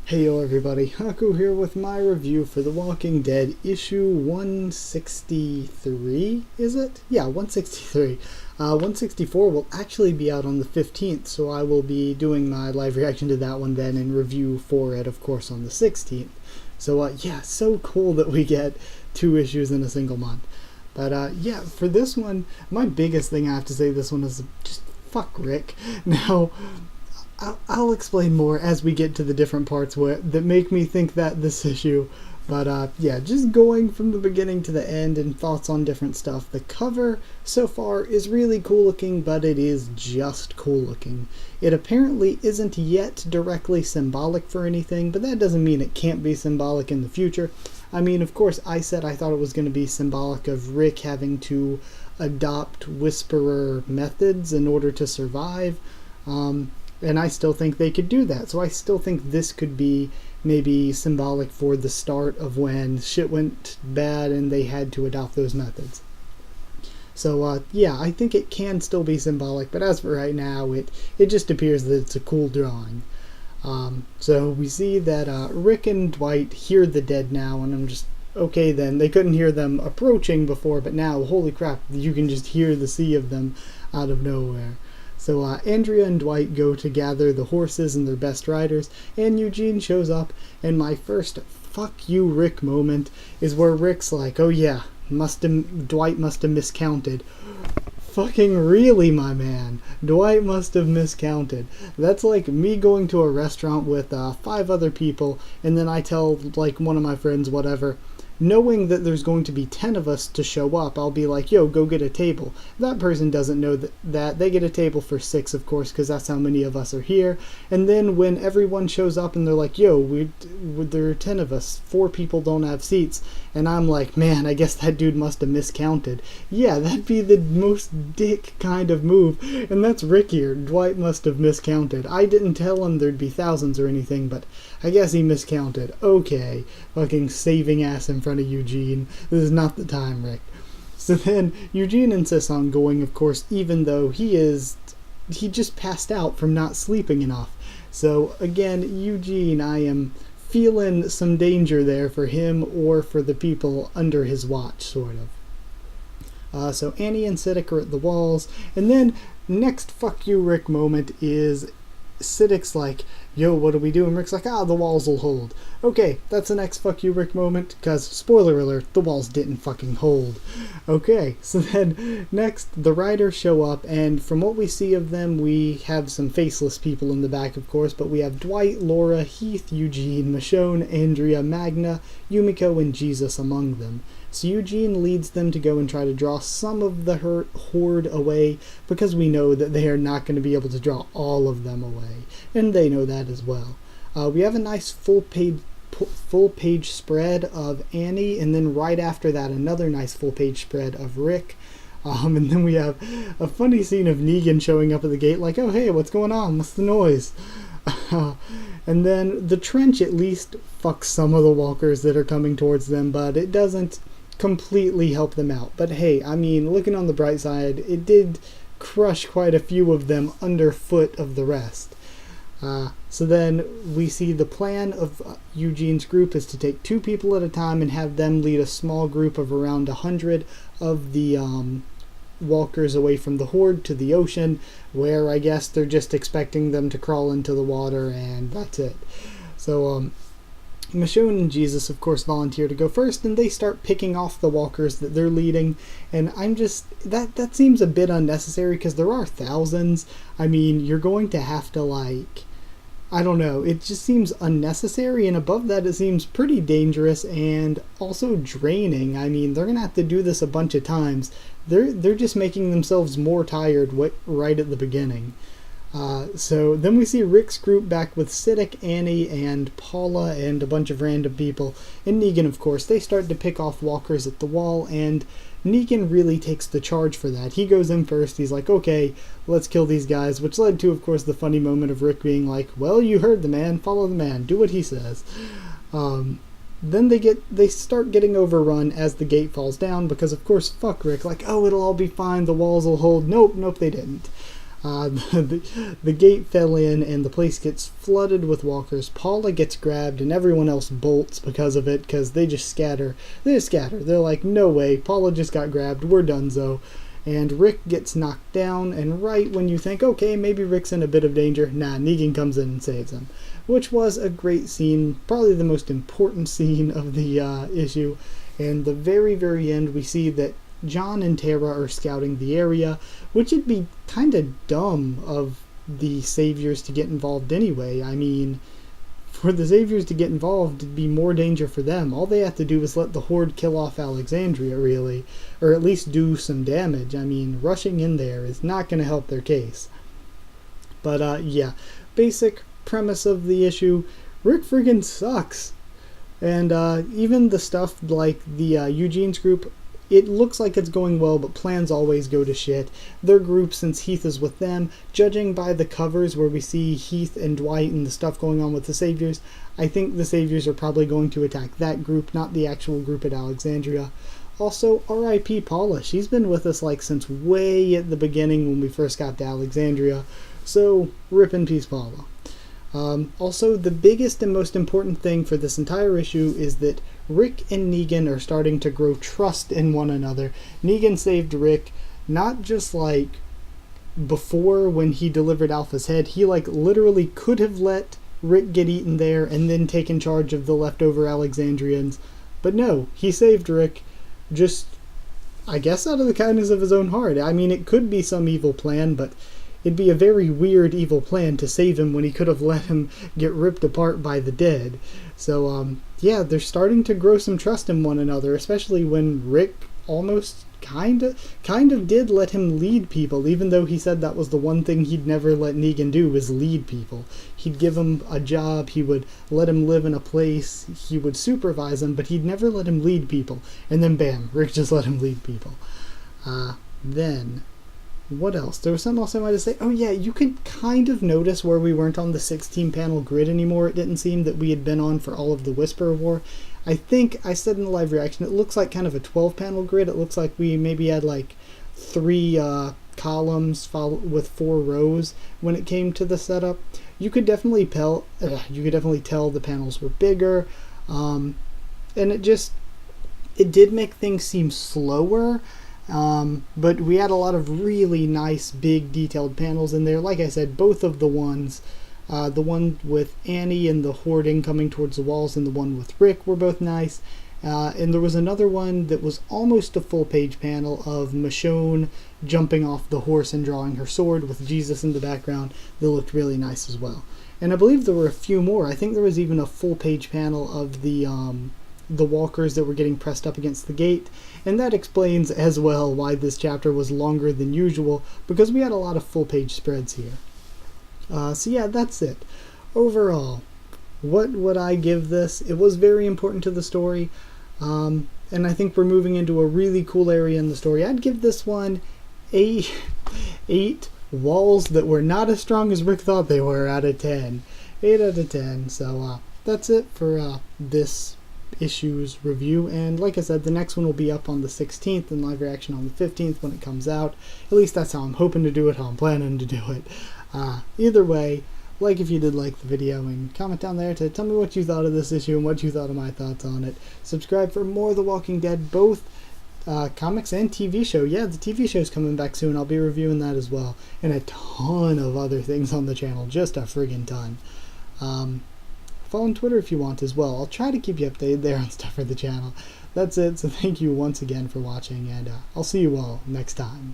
Heyo everybody, Haku here with my review for The Walking Dead issue 163, is it? Yeah, 163. 164 will actually be out on the 15th, so I will be doing my live reaction to that one then and review for it, of course, on the 16th. So yeah, so cool that we get 2 issues in a single month. But yeah, for this one, my biggest thing I have to say this one is just fuck Rick. Now, I'll explain more as we get to the different parts that make me think that this issue. But yeah, just going from the beginning to the end and thoughts on different stuff. The cover so far is really cool looking, but it is just cool looking. It apparently isn't yet directly symbolic for anything, but that doesn't mean it can't be symbolic in the future. I mean, of course, I said I thought it was going to be symbolic of Rick having to adopt Whisperer methods in order to survive. And I still think they could do that. So I still think this could be maybe symbolic for the start of when shit went bad and they had to adopt those methods. So yeah, I think it can still be symbolic, but as for right now, it just appears that it's a cool drawing. So we see that Rick and Dwight hear the dead now, and I'm just, okay then, they couldn't hear them approaching before, but now, holy crap, you can just hear the sea of them out of nowhere. So Andrea and Dwight go to gather the horses and their best riders, and Eugene shows up, and my first fuck you Rick moment is where Rick's like, oh yeah, Dwight must have miscounted. Fucking really, my man. Dwight must have miscounted. That's like me going to a restaurant with 5 other people, and then I tell like one of my friends whatever, knowing that there's going to be 10 of us to show up, I'll be like, yo, go get a table. That person doesn't know that they get a table for 6, of course, because that's how many of us are here. And then when everyone shows up and they're like, yo, there are 10 of us, 4 people don't have seats, and I'm like, man, I guess that dude must have miscounted. Yeah, that'd be the most dick kind of move, and that's Rick here. Dwight must have miscounted. I didn't tell him there'd be thousands or anything, but I guess he miscounted. Okay, fucking saving ass in front of Eugene. This is not the time, Rick. So then Eugene insists on going, of course, even though he just passed out from not sleeping enough. So again, Eugene, I am feeling some danger there for him or for the people under his watch, sort of. So Annie and Siddiq are at the walls, and then next fuck you Rick moment is Siddiq's like, yo, what do we do? And Rick's like, the walls will hold. Okay, that's the next fuck you Rick moment, because, spoiler alert, the walls didn't fucking hold. Okay, so then next, the riders show up, and from what we see of them, we have some faceless people in the back, of course, but we have Dwight, Laura, Heath, Eugene, Michonne, Andrea, Magna, Yumiko, and Jesus among them. So Eugene leads them to go and try to draw some of the horde away, because we know that they are not going to be able to draw all of them away, and they know that as well. We have a nice full page spread of Annie, and then right after that another nice full page spread of Rick. And then we have a funny scene of Negan showing up at the gate like, oh hey, what's going on? What's the noise? And then the trench at least fucks some of the walkers that are coming towards them, but it doesn't completely help them out. But hey, I mean, looking on the bright side, it did crush quite a few of them underfoot of the rest. So then we see the plan of Eugene's group is to take 2 people at a time and have them lead a small group of around 100 of the walkers away from the horde to the ocean, where I guess they're just expecting them to crawl into the water, and that's it. So Michonne and Jesus, of course, volunteer to go first, and they start picking off the walkers that they're leading, and I'm just, that seems a bit unnecessary, because there are thousands. I mean, you're going to have to, like, I don't know, it just seems unnecessary, and above that it seems pretty dangerous and also draining. I mean, they're gonna have to do this a bunch of times. They're just making themselves more tired right at the beginning. So then we see Rick's group back with Siddiq, Annie, and Paula, and a bunch of random people. And Negan, of course, they start to pick off walkers at the wall, and Negan really takes the charge for that. He goes in first, he's like, okay, let's kill these guys, which led to, of course, the funny moment of Rick being like, well, you heard the man, follow the man, do what he says. Then they start getting overrun as the gate falls down, because, of course, fuck Rick, like, oh, it'll all be fine, the walls will hold. Nope, they didn't. The gate fell in and the place gets flooded with walkers. Paula gets grabbed and everyone else bolts because of it, because they just scatter. They're like, no way, Paula just got grabbed, we're donezo. And Rick gets knocked down, and right when you think, okay, maybe Rick's in a bit of danger, nah, Negan comes in and saves him. Which was a great scene, probably the most important scene of the issue. And the very, very end, we see that John and Tara are scouting the area, which would be kind of dumb of the Saviors to get involved anyway. I mean, for the Saviors to get involved, it'd be more danger for them. All they have to do is let the Horde kill off Alexandria, really, or at least do some damage. I mean, rushing in there is not going to help their case. But, yeah, basic premise of the issue, Rick friggin' sucks. And even the stuff like the Eugene's group, it looks like it's going well, but plans always go to shit. Their group, since Heath is with them, judging by the covers where we see Heath and Dwight and the stuff going on with the Saviors, I think the Saviors are probably going to attack that group, not the actual group at Alexandria. Also, R.I.P. Paula. She's been with us like since way at the beginning when we first got to Alexandria. So, rip in peace, Paula. Also, the biggest and most important thing for this entire issue is that Rick and Negan are starting to grow trust in one another. Negan saved Rick, not just like before when he delivered Alpha's head. He like literally could have let Rick get eaten there and then taken charge of the leftover Alexandrians. But no, he saved Rick just, I guess, out of the kindness of his own heart. I mean, it could be some evil plan, but it'd be a very weird evil plan to save him when he could have let him get ripped apart by the dead. So, yeah, they're starting to grow some trust in one another, especially when Rick almost kind of did let him lead people, even though he said that was the one thing he'd never let Negan do, was lead people. He'd give him a job, he would let him live in a place, he would supervise him, but he'd never let him lead people. And then bam, Rick just let him lead people. Then what else? There was something else I wanted to say. Oh yeah, you could kind of notice where we weren't on the 16-panel grid anymore. It didn't seem that we had been on for all of the Whisper War. I think I said in the live reaction, it looks like kind of a 12-panel grid. It looks like we maybe had like 3 columns with 4 rows when it came to the setup. You could definitely tell the panels were bigger, and it did make things seem slower. But we had a lot of really nice, big, detailed panels in there. Like I said, both of the ones, the one with Annie and the Horde coming towards the walls and the one with Rick were both nice. And there was another one that was almost a full-page panel of Michonne jumping off the horse and drawing her sword with Jesus in the background that looked really nice as well. And I believe there were a few more. I think there was even a full-page panel of the walkers that were getting pressed up against the gate, and that explains as well why this chapter was longer than usual, because we had a lot of full-page spreads here. So yeah, that's it. Overall, what would I give this? It was very important to the story, and I think we're moving into a really cool area in the story. I'd give this one 8 walls that were not as strong as Rick thought they were out of 10. 8 out of 10. So that's it for this issues review, and like I said, the next one will be up on the 16th and live reaction on the 15th when it comes out. At least that's how I'm hoping to do it, how I'm planning to do it. Either way, like if you did like the video, and comment down there to tell me what you thought of this issue and what you thought of my thoughts on it. Subscribe for more The Walking Dead, both comics and TV show. Yeah, the TV show's coming back soon. I'll be reviewing that as well, and a ton of other things on the channel, just a friggin' ton. Follow on Twitter if you want as well. I'll try to keep you updated there on stuff for the channel. That's it, so thank you once again for watching, and I'll see you all next time.